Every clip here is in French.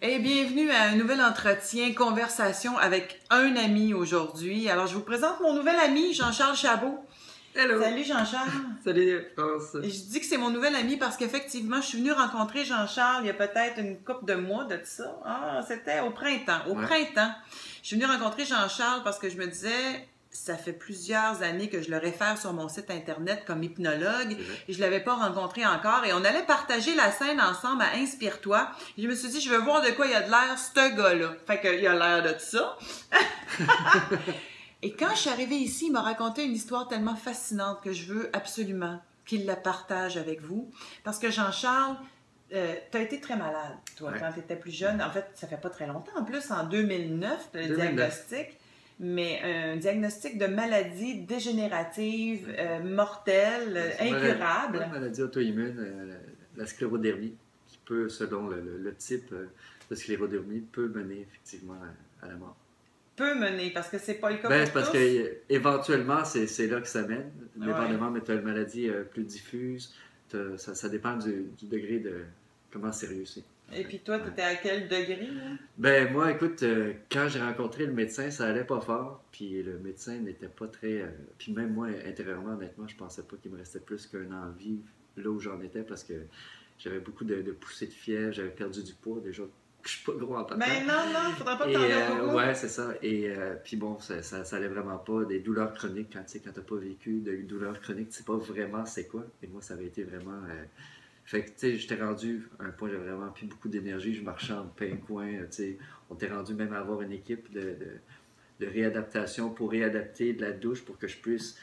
Et bienvenue à un nouvel entretien, conversation avec un ami aujourd'hui. Alors, je vous présente mon nouvel ami, Jean-Charles Chabot. Hello! Salut Jean-Charles! Salut France! Je dis que c'est mon nouvel ami parce qu'effectivement, je suis venue rencontrer Jean-Charles il y a peut-être une couple de mois de ça. Ah, c'était au printemps. Printemps. Je suis venue rencontrer Jean-Charles parce que je me disais, ça fait plusieurs années que je le réfère sur mon site internet comme hypnologue et je l'avais pas rencontré encore et on allait partager la scène ensemble à Inspire-toi. Et je me suis dit, je veux voir de quoi il a de l'air, ce gars-là. Fait qu'il a l'air de ça. Et quand je suis arrivée ici, il m'a raconté une histoire tellement fascinante que je veux absolument qu'il la partage avec vous. Parce que Jean-Charles, tu as été très malade, toi, quand tu étais plus jeune. En fait, ça fait pas très longtemps. En plus, en 2009, tu as le diagnostic. Mais un diagnostic de maladie dégénérative, mortelle, incurable. Une maladie auto-immune, la sclérodermie, qui peut, selon le type de sclérodermie, peut mener effectivement à la mort. Peut mener, parce que c'est pas le cas c'est pour parce tous. qu'éventuellement, c'est là que ça mène. Dépendamment, mais tu as une maladie plus diffuse. Ça dépend du degré de comment sérieux c'est. Et puis toi, tu étais à quel degré? Moi, écoute, quand j'ai rencontré le médecin, ça allait pas fort. Puis le médecin n'était pas très... puis même moi, intérieurement, honnêtement, je pensais pas qu'il me restait plus qu'un an à vivre là où j'en étais parce que j'avais beaucoup de poussées de fièvre, j'avais perdu du poids déjà. Je suis pas gros en partant. Mais non, il faudrait pas que t'en aies beaucoup. Ouais, c'est ça. Et puis bon, ça allait vraiment pas. Des douleurs chroniques, quand t'as pas vécu de douleurs chroniques, tu sais pas vraiment c'est quoi. Et moi, ça avait été vraiment... Fait que, tu sais, j'étais rendu à un point, j'avais vraiment plus beaucoup d'énergie. Je marchais en pingouin, tu sais. On était rendu même à avoir une équipe de réadaptation pour réadapter de la douche pour que je puisse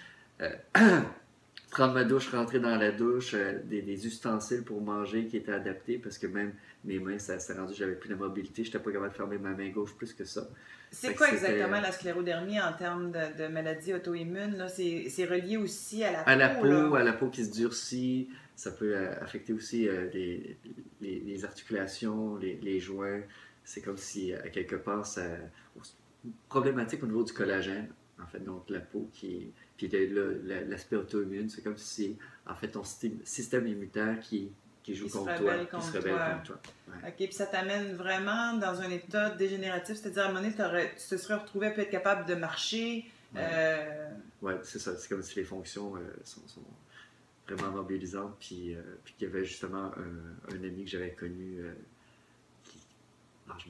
prendre ma douche, rentrer dans la douche, des ustensiles pour manger qui étaient adaptés parce que même mes mains, ça s'est rendu, j'avais plus de mobilité. J'étais pas capable de fermer ma main gauche plus que ça. C'est quoi exactement la sclérodermie en termes de maladie auto-immune? C'est relié aussi à la peau? À la peau qui se durcit. Ça peut affecter aussi les articulations, les joints. C'est comme si, à quelque part, ça problématique au niveau du collagène, en fait, donc la peau puis l'aspect auto-immune, c'est comme si, en fait, ton système immunitaire qui joue contre toi, qui se rebelle contre toi. Ouais. OK, puis ça t'amène vraiment dans un état dégénératif, c'est-à-dire à un moment donné, tu te serais retrouvé à peut être capable de marcher. Oui, c'est ça. C'est comme si les fonctions sont vraiment mobilisante. Puis qu'il y avait justement un ami que j'avais connu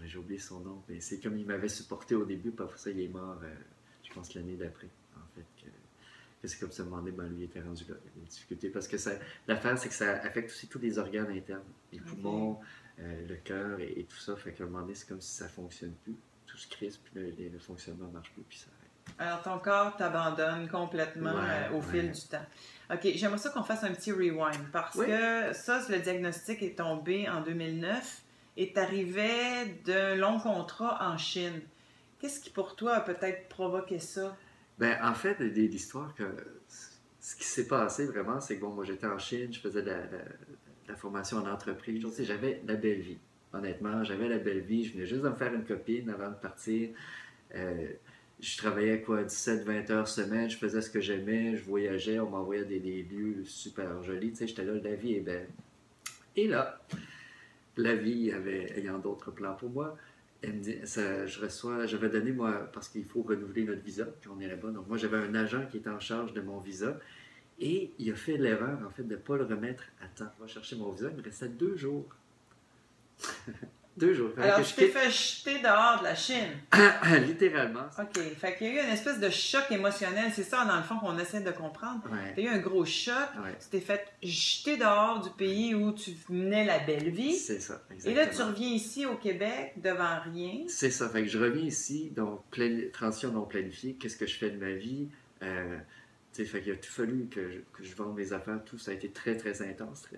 j'ai oublié son nom, mais c'est comme il m'avait supporté au début, puis après ça, il est mort, je pense, l'année d'après, en fait. Que c'est comme ça, lui, il était rendu là, il y avait des difficultés. Parce que l'affaire, c'est que ça affecte aussi tous les organes internes, les poumons, le cœur et tout ça. Fait qu'à un moment donné, c'est comme si ça ne fonctionne plus. Tout se crispe, puis le fonctionnement ne marche plus, puis ça arrête. Alors, ton corps t'abandonne complètement au fil du temps. OK, j'aimerais ça qu'on fasse un petit rewind parce que ça, le diagnostic est tombé en 2009 et t'arrivais d'un long contrat en Chine. Qu'est-ce qui, pour toi, a peut-être provoqué ça? En fait, l'histoire que... Ce qui s'est passé vraiment, c'est que moi j'étais en Chine, je faisais de la formation en entreprise. Tu sais, j'avais la belle vie. Honnêtement, j'avais la belle vie. Je venais juste de me faire une copine avant de partir. Je travaillais 17-20 heures semaine, je faisais ce que j'aimais, je voyageais, on m'envoyait des lieux super jolis, tu sais, j'étais là, la vie est belle. Et là, la vie ayant d'autres plans pour moi, elle me dit, j'avais donné, moi, parce qu'il faut renouveler notre visa quand on est là-bas, donc moi j'avais un agent qui était en charge de mon visa, et il a fait l'erreur, en fait, de ne pas le remettre à temps. Je vais chercher mon visa, il me restait 2 jours. 2 jours. Alors, tu t'es fait jeter dehors de la Chine. Littéralement. OK. Fait qu'il y a eu une espèce de choc émotionnel. C'est ça, dans le fond, qu'on essaie de comprendre. Tu as eu un gros choc. Tu t'es fait jeter dehors du pays où tu menais la belle vie. C'est ça, exactement. Et là, tu reviens ici au Québec devant rien. C'est ça. Fait que je reviens ici, donc transition non planifiée. Qu'est-ce que je fais de ma vie? Fait qu'il a tout fallu que je vende mes affaires, tout ça a été très très intense, très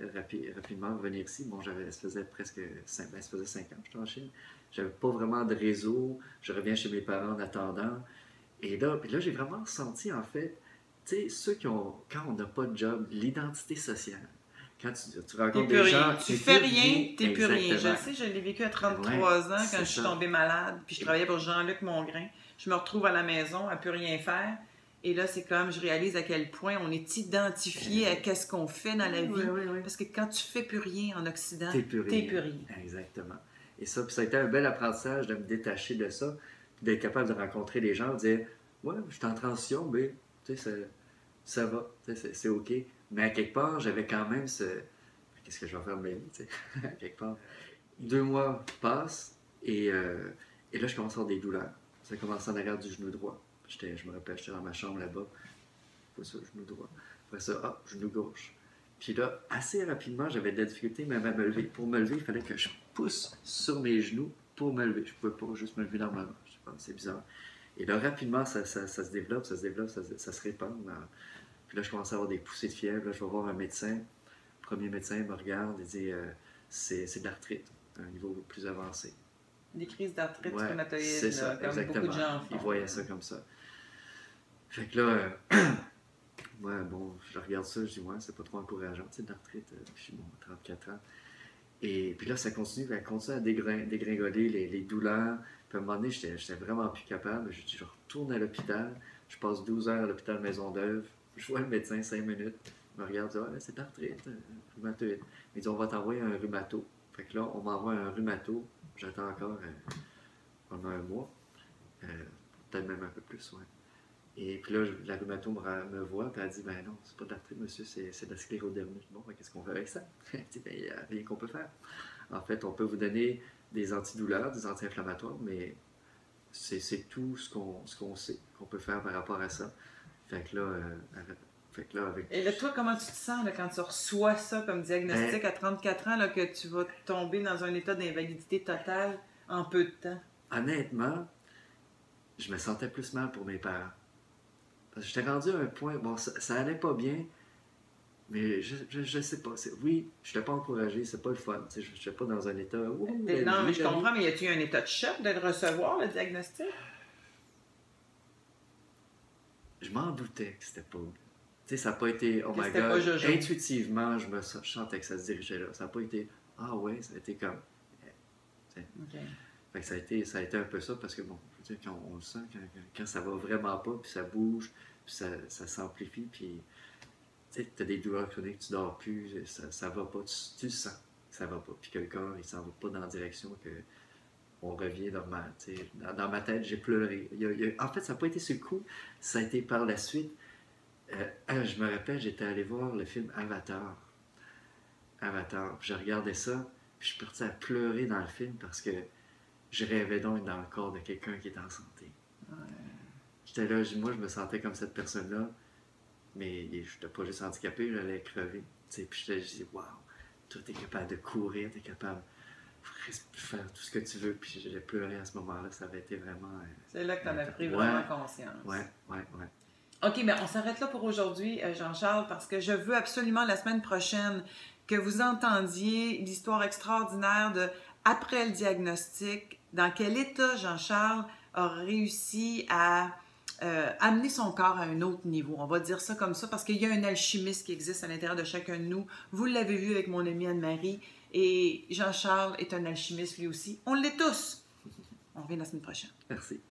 rapidement revenir ici. Bon, ça faisait presque 5 ans que j'étais en Chine. J'avais pas vraiment de réseau, je reviens chez mes parents en attendant. Et là j'ai vraiment ressenti en fait, tu sais, quand on n'a pas de job, l'identité sociale. Quand tu rencontres des gens, tu fais rien, t'es plus rien. Je sais, je l'ai vécu à 33 ans quand je suis tombée malade, puis je travaillais pour Jean-Luc Mongrain. Je me retrouve à la maison à plus rien faire. Et là, c'est comme, je réalise à quel point on est identifié à qu'est-ce qu'on fait dans la vie. Parce que quand tu fais plus rien en Occident, t'es plus rien. Exactement. Et ça, puis ça a été un bel apprentissage de me détacher de ça, puis d'être capable de rencontrer les gens, de dire ouais, je suis en transition, mais tu sais, ça va, tu sais, c'est OK. Mais à quelque part, j'avais quand même ce. Qu'est-ce que je vais faire de ma vie, tu sais, à quelque part. 2 mois passent et là, je commence à avoir des douleurs. Ça a commencé en arrière du genou droit. Je me rappelle, j'étais dans ma chambre là-bas. Pas ça, genou droit. Après ça, genou gauche. Puis là, assez rapidement, j'avais de la difficulté même à me lever. Pour me lever, il fallait que je pousse sur mes genoux pour me lever. Je ne pouvais pas juste me lever normalement. Je sais pas, c'est bizarre. Et là, rapidement, ça se développe, ça se répand. Puis là, je commence à avoir des poussées de fièvre. Là, je vais voir un médecin. Le premier médecin me regarde et dit c'est de l'arthrite, à un niveau plus avancé. Des crises d'arthrite Ouais, rhumatoïde, c'est ça, comme exactement. beaucoup de gens font. Ils voyaient ça comme ça. Fait que là, ouais, bon, je regarde ça, je dis, ouais, c'est pas trop encourageant, tu sais, de l'arthrite, je suis bon, 34 ans. Et puis là, ça continue à dégringoler, les douleurs. Puis à un moment donné, j'étais vraiment plus capable. Je retourne à l'hôpital, je passe 12 heures à l'hôpital Maisonneuve, je vois le médecin 5 minutes, il me regarde, il dit, ouais, c'est de l'arthrite, rhumatoïde. Il dit, on va t'envoyer un rhumato. Fait que là, on m'envoie un rhumato, j'attends encore pendant 1 mois, peut-être même un peu plus, ouais. Et puis là, la rhumato me voit, puis elle dit, ben non, c'est pas de l'arthrite, monsieur, c'est de la sclérodermie. Bon, ben, qu'est-ce qu'on fait avec ça? Elle dit, ben, il n'y a rien qu'on peut faire. En fait, on peut vous donner des antidouleurs, des anti-inflammatoires, mais c'est tout ce qu'on sait qu'on peut faire par rapport à ça. Fait que là, avec... Et là, toi, comment tu te sens là, quand tu reçois ça comme diagnostic à 34 ans, là, que tu vas tomber dans un état d'invalidité totale en peu de temps? Honnêtement, je me sentais plus mal pour mes parents. Parce que j'étais rendu à un point, bon, ça allait pas bien, mais je sais pas. Oui, je n'étais pas encouragé, c'est pas le fun. Je n'étais pas dans un état. Non, mais je comprends, mais y a-t-il un état de choc de recevoir le diagnostic? Je m'en doutais que c'était pas. Tu sais, ça n'a pas été, oh my God, intuitivement, je sentais que ça se dirigeait là. Ça n'a pas été, ah ouais, ça a été comme. Okay. Fait que ça a été un peu ça parce que, bon, je veux dire, quand on le sent, quand ça va vraiment pas, puis ça bouge, puis ça s'amplifie, puis tu sais, tu as des douleurs chroniques, tu dors plus, ça va pas, tu le sens que ça va pas, puis que le corps, il s'en va pas dans la direction que on revient normal. Tu sais. Dans ma tête, j'ai pleuré. En fait, ça n'a pas été ce coup, ça a été par la suite. Je me rappelle, j'étais allé voir le film Avatar. Puis je regardais ça, puis je suis parti à pleurer dans le film parce que je rêvais donc dans le corps de quelqu'un qui est en santé. Ouais. J'étais là, moi je me sentais comme cette personne-là, mais je n'étais pas juste handicapé, j'allais crever. Puis je disais, waouh, toi t'es capable de courir, t'es capable de faire tout ce que tu veux. Puis j'ai pleuré à ce moment-là, ça avait été vraiment... C'est là que tu en as pris vraiment conscience. Ouais. OK, bien, on s'arrête là pour aujourd'hui, Jean-Charles, parce que je veux absolument la semaine prochaine que vous entendiez l'histoire extraordinaire de après le diagnostic, dans quel état Jean-Charles a réussi à amener son corps à un autre niveau. On va dire ça comme ça, parce qu'il y a un alchimiste qui existe à l'intérieur de chacun de nous. Vous l'avez vu avec mon amie Anne-Marie, et Jean-Charles est un alchimiste lui aussi. On l'est tous. On revient la semaine prochaine. Merci.